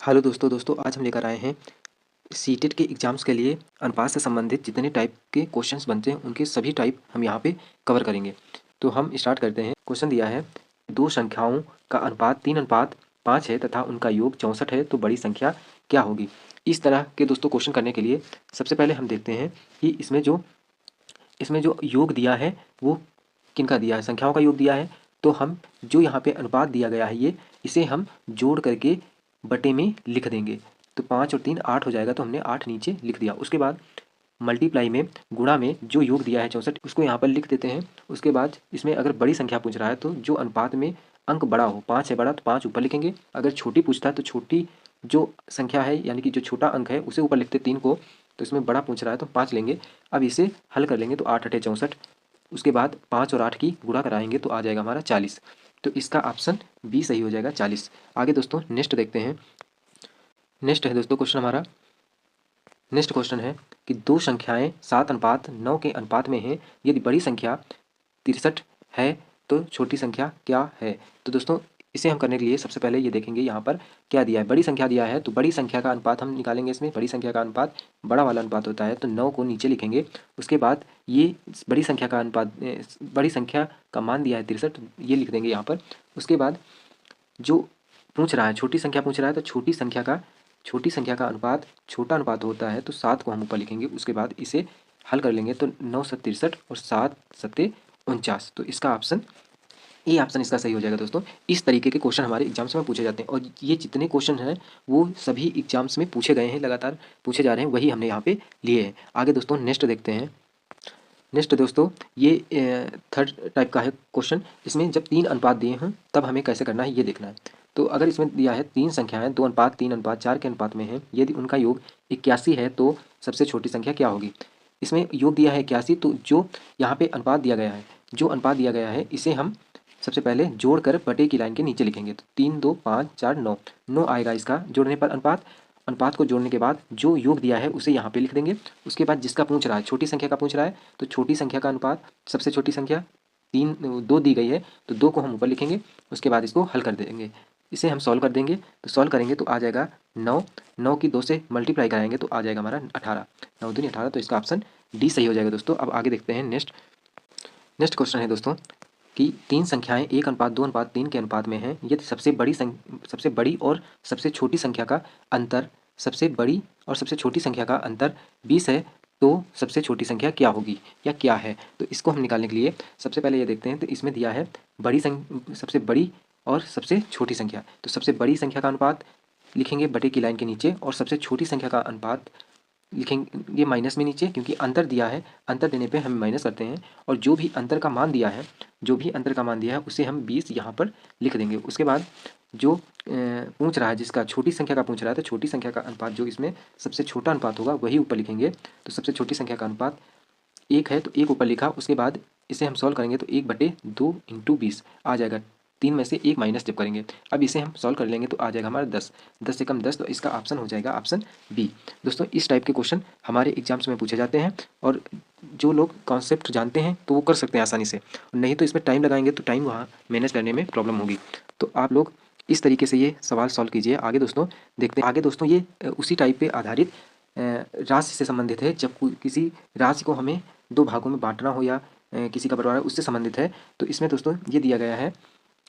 Hello दोस्तों आज हम लेकर आए हैं सीटेट के एग्जाम्स के लिए अनुपात से संबंधित जितने टाइप के क्वेश्चंस बनते हैं उनके सभी टाइप हम यहाँ पे कवर करेंगे। तो हम स्टार्ट करते हैं। क्वेश्चन दिया है दो संख्याओं का अनुपात 3:5 है तथा उनका योग 64 है, तो बड़ी संख्या क्या होगी। इस तरह के दोस्तों क्वेश्चन करने के लिए सबसे पहले हम देखते हैं कि इसमें जो योग दिया है वो किनका दिया है, संख्याओं का योग दिया है। तो हम जो यहाँ पे अनुपात दिया गया है इसे हम जोड़ करके बटे में लिख देंगे। तो 5 और 3 8 हो जाएगा, तो हमने 8 नीचे लिख दिया। उसके बाद मल्टीप्लाई में गुणा में जो योग दिया है 64 उसको यहाँ पर लिख देते हैं। उसके बाद इसमें अगर बड़ी संख्या पूछ रहा है तो जो अनुपात में अंक बड़ा हो, 5 है बड़ा तो 5 ऊपर लिखेंगे। अगर छोटी पूछता है तो छोटी जो संख्या है यानी कि जो छोटा अंक है उसे ऊपर लिखते 3 को। तो इसमें बड़ा पूछ रहा है तो 5 लेंगे। अब इसे हल कर लेंगे तो 8 8 64। उसके बाद 5 और 8 की गुणा कराएंगे तो आ जाएगा हमारा 40। तो इसका ऑप्शन बी सही हो जाएगा 40। आगे दोस्तों नेक्स्ट देखते हैं। नेक्स्ट है दोस्तों क्वेश्चन हमारा, नेक्स्ट क्वेश्चन है कि दो संख्याएं 7:9 के अनुपात में हैं, यदि बड़ी संख्या 63 है तो छोटी संख्या क्या है। तो दोस्तों इसे हम करने के लिए सबसे पहले ये देखेंगे यहाँ पर क्या दिया है। बड़ी संख्या दिया है तो बड़ी संख्या का अनुपात हम निकालेंगे। इसमें बड़ी संख्या का अनुपात बड़ा वाला अनुपात होता है, तो 9 को नीचे लिखेंगे। उसके बाद ये बड़ी संख्या का अनुपात बड़ी संख्या का मान दिया है 63, ये लिख देंगे यहाँ पर। उसके बाद जो पूछ रहा है छोटी संख्या पूछ रहा है तो छोटी संख्या का अनुपात छोटा अनुपात होता है, तो 7 को हम ऊपर लिखेंगे। उसके बाद इसे हल कर लेंगे तो 9 7 63 और 7 7 49। तो इसका ऑप्शन ए ऑप्शन इसका सही हो जाएगा दोस्तों। इस तरीके के क्वेश्चन हमारे एग्जाम्स में पूछे जाते हैं और ये जितने क्वेश्चन हैं वो सभी एग्जाम्स में पूछे गए हैं, लगातार पूछे जा रहे हैं, वही हमने यहाँ पे लिए हैं। आगे दोस्तों नेक्स्ट देखते हैं। नेक्स्ट दोस्तों ये थर्ड टाइप का है क्वेश्चन। इसमें जब 3 अनुपात दिए हों तब हमें कैसे करना है ये देखना है। तो अगर इसमें दिया है 3 संख्याएं 2:3:4 के अनुपात में हैं, यदि उनका योग 81 है तो सबसे छोटी संख्या क्या होगी। इसमें योग दिया है 81, तो जो यहाँ पे अनुपात दिया गया है, जो अनुपात दिया गया है इसे हम सबसे पहले जोड़कर बटे की लाइन के नीचे लिखेंगे। तो 3 2 5 4 9 9 आएगा इसका जोड़ने पर अनुपात। अनुपात को जोड़ने के बाद जो योग दिया है उसे यहाँ पे लिख देंगे। उसके बाद जिसका पूछ रहा है छोटी संख्या का पूछ रहा है तो छोटी संख्या का अनुपात सबसे छोटी संख्या 2 दी गई है तो 2 को हम ऊपर लिखेंगे। उसके बाद इसको हल कर देंगे। इसे हम सॉल्व कर देंगे तो सॉल्व करेंगे तो आ जाएगा 9 9 की 2 से मल्टीप्लाई कराएंगे तो आ जाएगा हमारा 18 9 दूनी 18। तो इसका ऑप्शन डी सही हो जाएगा दोस्तों। अब आगे देखते हैं नेक्स्ट। नेक्स्ट क्वेश्चन है दोस्तों कि 3 संख्याएं 1:2:3 के अनुपात में हैं, यदि सबसे बड़ी और सबसे छोटी संख्या का अंतर सबसे बड़ी और सबसे छोटी संख्या का अंतर 20 है तो सबसे छोटी संख्या क्या होगी या क्या है। तो इसको हम निकालने के लिए सबसे पहले ये देखते हैं। तो इसमें दिया है सबसे बड़ी और सबसे छोटी संख्या। तो सबसे बड़ी संख्या का अनुपात लिखेंगे बटे की लाइन के नीचे और सबसे छोटी संख्या का अनुपात लिखेंगे माइनस में नीचे, क्योंकि अंतर दिया है, अंतर देने पे हम माइनस करते हैं। और जो भी अंतर का मान दिया है उसे हम 20 यहाँ पर लिख देंगे। उसके बाद जो पूछ रहा है जिसका छोटी संख्या का पूछ रहा है तो छोटी संख्या का अनुपात जो इसमें सबसे छोटा अनुपात होगा वही ऊपर लिखेंगे। तो सबसे छोटी संख्या का अनुपात 1 है तो 1 ऊपर लिखा। उसके बाद इसे हम सॉल्व करेंगे तो 1/2 × 20 आ जाएगा। 3 में से 1 माइनस जब करेंगे, अब इसे हम सॉल्व कर लेंगे तो आ जाएगा हमारा 10 10 से कम 10। तो इसका ऑप्शन हो जाएगा ऑप्शन बी। दोस्तों इस टाइप के क्वेश्चन हमारे एग्जाम्स में पूछे जाते हैं और जो लोग कॉन्सेप्ट जानते हैं तो वो कर सकते हैं आसानी से, नहीं तो इसमें टाइम लगाएंगे तो टाइम वहाँ मैनेज करने में प्रॉब्लम होगी। तो आप लोग इस तरीके से ये सवाल सॉल्व कीजिए। आगे दोस्तों देखते हैं। आगे दोस्तों ये उसी टाइप पे आधारित राशि से संबंधित है। जब किसी राशि को हमें 2 भागों में बांटना हो या किसी का बंटवारा उससे संबंधित है। तो इसमें दोस्तों ये दिया गया है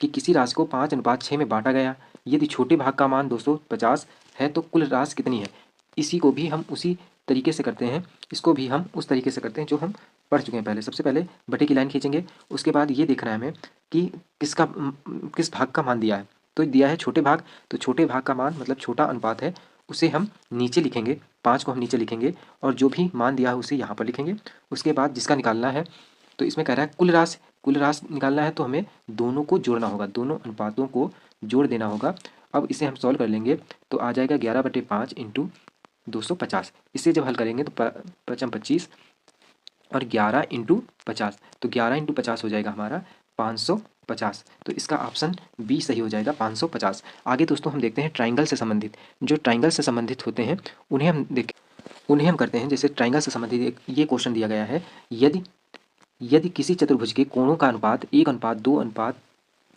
कि किसी राशि को 5:6 में बांटा गया, यदि छोटे भाग का मान 250 है तो कुल राशि कितनी है। इसी को भी हम उसी तरीके से करते हैं, इसको भी हम उस तरीके से करते हैं जो हम पढ़ चुके हैं पहले। सबसे पहले बटे की लाइन खींचेंगे। उसके बाद ये देखना है हमें कि किस भाग का मान दिया है। तो दिया है छोटे भाग, तो छोटे भाग का मान मतलब छोटा अनुपात है उसे हम नीचे लिखेंगे, 5 को हम नीचे लिखेंगे और जो भी मान दिया है उसे यहाँ पर लिखेंगे। उसके बाद जिसका निकालना है तो इसमें कह रहा है कुल राशि निकालना है तो हमें दोनों को जोड़ना होगा, दोनों अनुपातों को जोड़ देना होगा। अब इसे हम सॉल्व कर लेंगे तो आ जाएगा 11/5 × 250। इसे जब हल करेंगे तो 5 25 और 11 × 50, तो 11 × 50 हो जाएगा हमारा 550। तो इसका ऑप्शन बी सही हो जाएगा 550। आगे दोस्तों हम देखते हैं ट्राइंगल से संबंधित। जो ट्राइंगल से संबंधित होते हैं उन्हें हम करते हैं। जैसे ट्राइंगल से संबंधित एक ये क्वेश्चन दिया गया है, यदि किसी चतुर्भुज के कोणों का अनुपात 1:2:3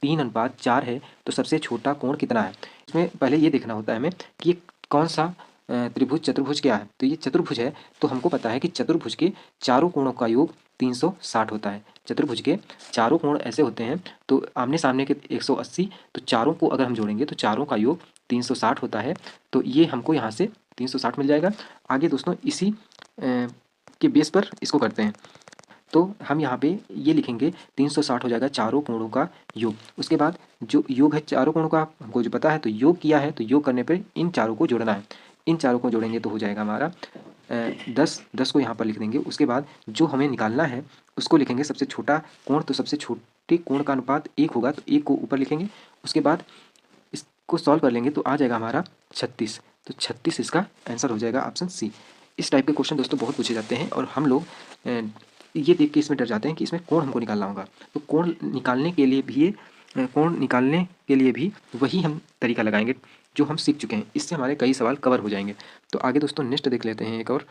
3:4 है तो सबसे छोटा कोण कितना है। इसमें पहले ये देखना होता है हमें कि ये कौन सा त्रिभुज चतुर्भुज क्या है। तो ये चतुर्भुज है तो हमको पता है कि चतुर्भुज के चारों कोणों का योग 360 होता है। चतुर्भुज के चारों कोण ऐसे होते हैं तो आमने सामने के 180, तो चारों को अगर हम जोड़ेंगे तो चारों का योग 360 होता है। तो ये हमको यहाँ से 360 मिल जाएगा। आगे दोस्तों इसी के बेस पर इसको करते हैं। तो हम यहाँ पे ये लिखेंगे 360 हो जाएगा चारों कोणों का योग। उसके बाद जो योग है चारों कोणों का हमको जो पता है तो योग किया है, तो योग करने पे इन चारों को जोड़ना है। इन चारों को जोड़ेंगे तो हो जाएगा हमारा 10 को यहाँ पर लिख देंगे। उसके बाद जो हमें निकालना है उसको लिखेंगे सबसे छोटा कोण, तो सबसे छोटे कोण का अनुपात 1 होगा तो 1 को ऊपर लिखेंगे। उसके बाद इसको सॉल्व कर लेंगे तो आ जाएगा हमारा 36, तो 36 इसका आंसर हो जाएगा ऑप्शन सी। इस टाइप के क्वेश्चन दोस्तों बहुत पूछे जाते हैं और हम लोग ये देख के इसमें डर जाते हैं कि इसमें कोण हमको निकालना होगा। तो कोण निकालने के लिए भी वही हम तरीका लगाएंगे जो हम सीख चुके हैं। इससे हमारे कई सवाल कवर हो जाएंगे। तो आगे दोस्तों नेक्स्ट देख लेते हैं एक और।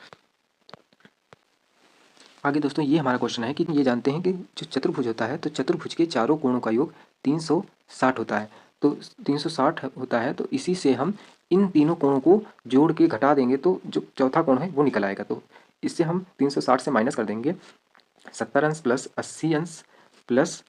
आगे दोस्तों ये हमारा क्वेश्चन है कि ये जानते हैं कि जो चतुर्भुज होता है तो चतुर्भुज के चारों कोणों का योग 360 होता है। तो 360 होता है तो इसी से हम इन तीनों कोणों को जोड़ के घटा देंगे तो जो चौथा कोण है वो निकल आएगा। तो इससे हम 360 से माइनस कर देंगे 70 अंश प्लस 80 अंश प्लस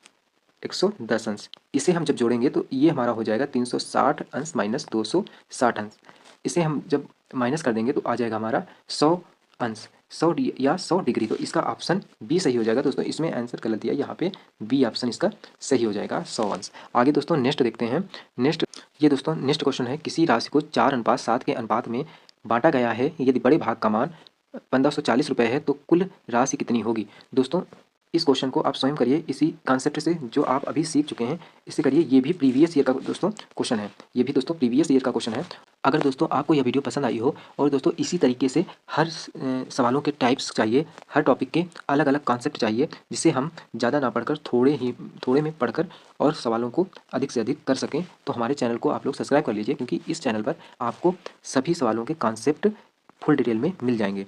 110 अंश। इसे हम जब जोड़ेंगे तो ये हमारा हो जाएगा 360 अंश माइनस 260 अंश। इसे हम जब माइनस कर देंगे तो आ जाएगा हमारा 100 अंश, 100 या 100 डिग्री। तो इसका ऑप्शन बी सही हो जाएगा दोस्तों। इसमें आंसर गलत दिया, यहाँ पे बी ऑप्शन इसका सही हो जाएगा 100 अंश। आगे दोस्तों नेक्स्ट देखते हैं। नेक्स्ट क्वेश्चन है किसी राशि को 4:7 के अनुपात में बांटा गया है, यदि बड़े भाग का मान 1540 रुपये है तो कुल राशि कितनी होगी। दोस्तों इस क्वेश्चन को आप स्वयं करिए इसी कॉन्सेप्ट से जो आप अभी सीख चुके हैं इससे करिए। ये भी प्रीवियस ईयर का दोस्तों क्वेश्चन है, ये भी दोस्तों प्रीवियस ईयर का क्वेश्चन है। अगर दोस्तों आपको यह वीडियो पसंद आई हो और दोस्तों इसी तरीके से हर सवालों के टाइप्स चाहिए, हर टॉपिक के अलग अलग कॉन्सेप्ट चाहिए, जिसे हम ज़्यादा ना पढ़कर थोड़े में पढ़कर और सवालों को अधिक से अधिक कर सकें, तो हमारे चैनल को आप लोग सब्सक्राइब कर लीजिए, क्योंकि इस चैनल पर आपको सभी सवालों के कॉन्सेप्ट फुल डिटेल में मिल जाएंगे।